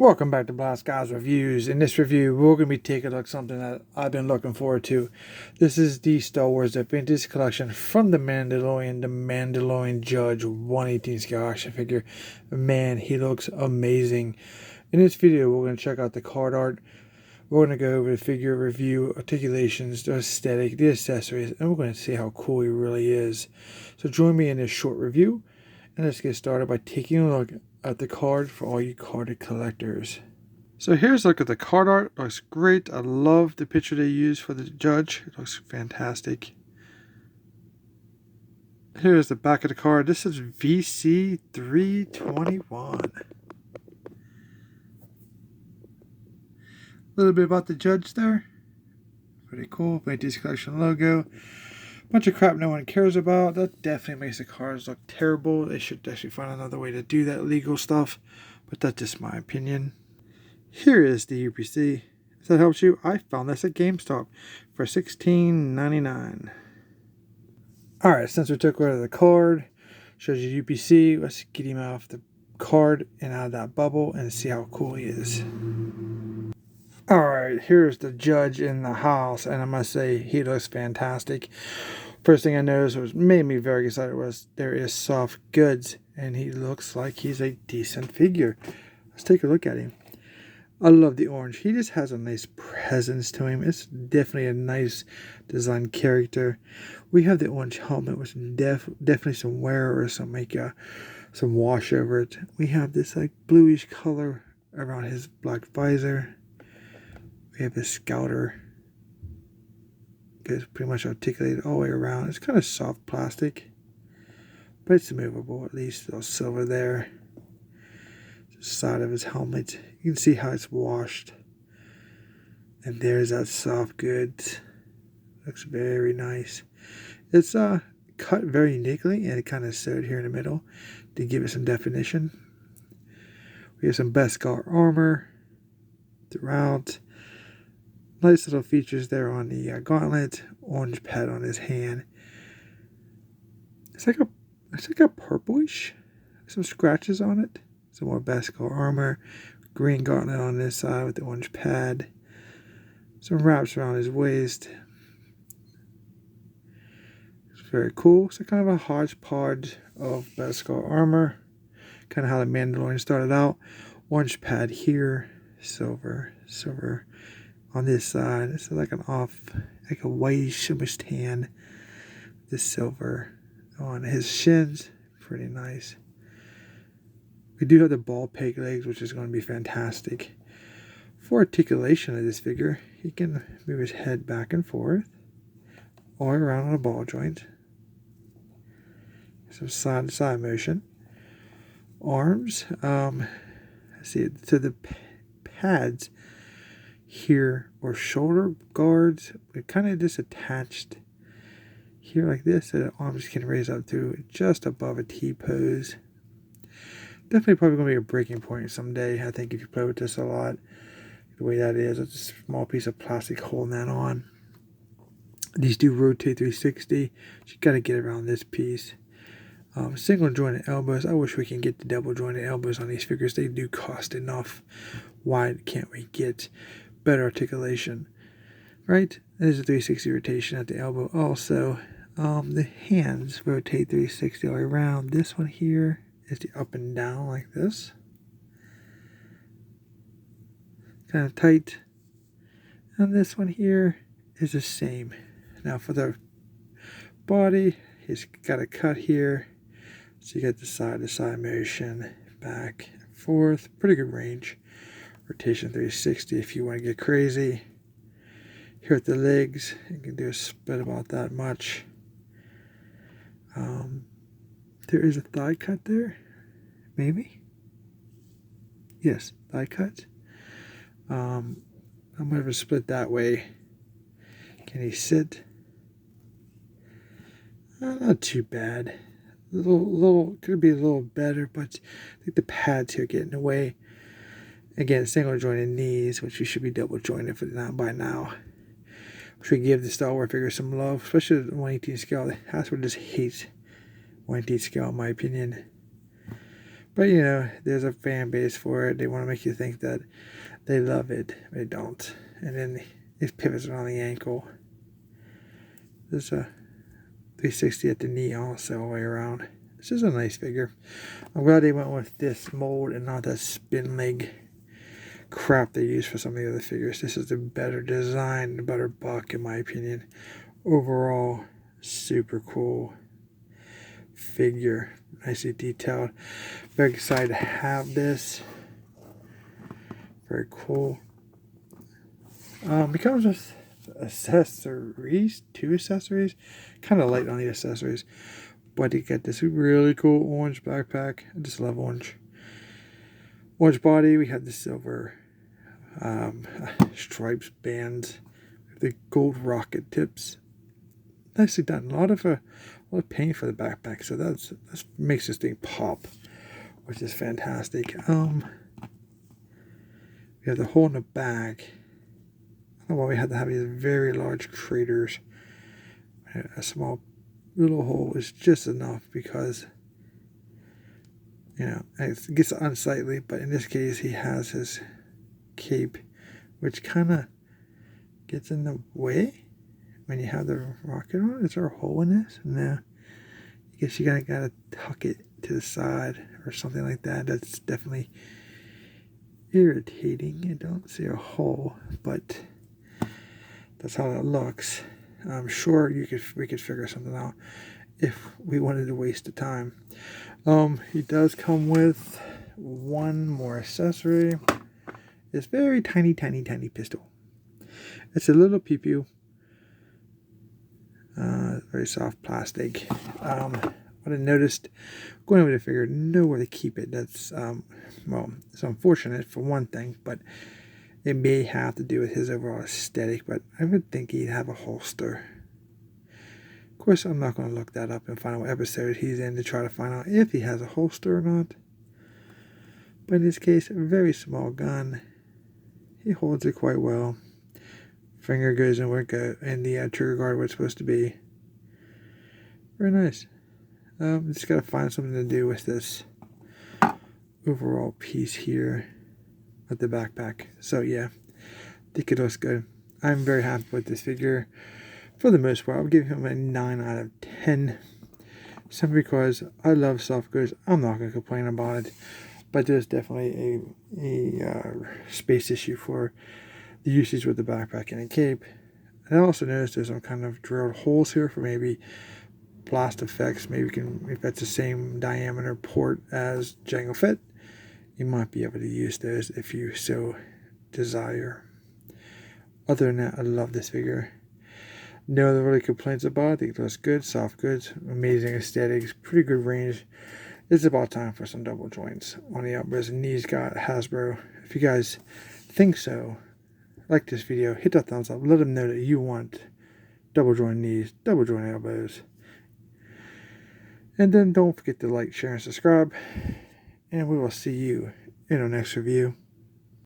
Welcome back to Blast Guys Reviews. In this review, we're going to be taking a look at something that I've been looking forward to. This is the Star Wars The Vintage Collection from The Mandalorian Judge 1/18 scale action figure. Man, he looks amazing. In this video, we're going to check out the card art. We're going to go over the figure review, articulations, the aesthetic, the accessories, and we're going to see how cool he really is. So join me in this short review, and let's get started by taking a look at the card for all you carded collectors. So here's a look at the card art. Looks great. I love the picture they used for the judge. It looks fantastic. Here's the back of the card. This is VC 321. A little bit about the judge there. Pretty cool. Vintage Collection logo. Bunch of crap no one cares about. That definitely makes the cards look terrible. They should actually find another way to do that legal stuff, but that's just my opinion. Here is the UPC. If that helps you, I found this at GameStop for $16.99. Alright, since we took rid of the card, shows you UPC, let's get him off the card and out of that bubble and see how cool he is. Alright, here's the judge in the house, and I must say, he looks fantastic. First thing I noticed was made me very excited was there is soft goods, and he looks like he's a decent figure. Let's take a look at him. I love the orange. He just has a nice presence to him. It's definitely a nice designed character. We have the orange helmet with definitely some wear or some some wash over it. We have this like bluish color around his black visor. We have the scouter. It's pretty much articulated all the way around. It's kind of soft plastic, but it's movable. At least a little silver there. The side of his helmet. You can see how it's washed. And there's that soft goods. Looks very nice. It's cut very uniquely, and it kind of sewed here in the middle to give it some definition. We have some Beskar armor throughout. Nice little features there on the gauntlet. Orange pad on his hand. It's like a purplish. Some scratches on it. Some more Beskar armor. Green gauntlet on this side with the orange pad. Some wraps around his waist. It's very cool. It's kind of a hodgepodge of Beskar armor. Kind of how the Mandalorian started out. Orange pad here. Silver. On this side, it's like a whitish, almost tan. This silver on his shins, pretty nice. We do have the ball peg legs, which is going to be fantastic. For articulation of this figure, he can move his head back and forth, or around on a ball joint. Some side to side motion. Arms, let's see, to the pads here or shoulder guards, but kind of just attached here like this, so the arms can raise up to just above a T pose. Definitely probably going to be a breaking point someday. I think if you play with this a lot, the way that is, it's a small piece of plastic holding that on. These do rotate 360. You got to get around this piece. Single jointed elbows. I wish we can get the double jointed elbows on these figures. They do cost enough. Why can't we get better articulation? Right? There's a 360 rotation at the elbow. Also, the hands rotate 360 all the way around. This one here is the up and down like this. Kind of tight. And this one here is the same. Now for the body, he's got a cut here. So you get the side-to-side motion, back and forth. Pretty good range. Rotation 360 if you want to get crazy. Here at the legs, you can do a split about that much. There is a thigh cut there. Maybe? Yes, thigh cut. I'm going to split that way. Can he sit? Not too bad. Could be a little better, but I think the pads here get in the way. Again, single jointed knees, which you should be double jointed for now by now. We should give the Star Wars figure some love, especially the 1/18 scale. Hasbro just hates 1/18 scale, in my opinion. But, you know, there's a fan base for it. They want to make you think that they love it. They don't. And then it pivots around the ankle. There's a 360 at the knee also all the way around. This is a nice figure. I'm glad they went with this mold and not that spin leg crap they use for some of the other figures. This is the better design, the better buck in my opinion. Overall, super cool figure. Nicely detailed. Very excited to have this. Very cool. It comes with accessories, 2 accessories. Kind of light on the accessories. But you get this really cool orange backpack. I just love orange. Orange body. We have the silver stripes bands. The gold rocket tips. Nicely done. A lot of paint for the backpack. So that makes this thing pop, which is fantastic. We have the hole in the back. I don't know why we had to have these very large craters. A small little hole is just enough because, you know, it gets unsightly. But in this case, he has his cape, which kind of gets in the way when you have the rocket on. Is there a hole in this? No. I guess you gotta tuck it to the side or something like that. That's definitely irritating. I don't see a hole, but that's how that looks. I'm sure we could figure something out if we wanted to waste the time. He does come with one more accessory. This very tiny pistol. It's a little pew-pew. Very soft plastic. What I noticed going over the figure, nowhere to keep it. That's well, it's unfortunate for one thing, but it may have to do with his overall aesthetic. But I would think he'd have a holster. Of course, I'm not going to look that up and find out what episode he's in to try to find out if he has a holster or not. But in this case, a very small gun. He holds it quite well. Finger goes in where the trigger guard where it's supposed to be. Very nice. Just got to find something to do with this overall piece here at the backpack. So yeah, I think it looks good. I'm very happy with this figure. For the most part, I'll give him a 9 out of 10. Simply because I love soft goods. I'm not going to complain about it. But there's definitely a space issue for the usage with the backpack and a cape. And I also noticed there's some kind of drilled holes here for maybe blast effects. Maybe if that's the same diameter port as Jango Fett, you might be able to use those if you so desire. Other than that, I love this figure. No other really complaints about it. I think it looks good, soft goods, amazing aesthetics, pretty good range. It's about time for some double joints on the elbows and knees. Got Hasbro. If you guys think so, like this video, hit that thumbs up. Let them know that you want double joint knees, double joint elbows. And then don't forget to like, share, and subscribe. And we will see you in our next review.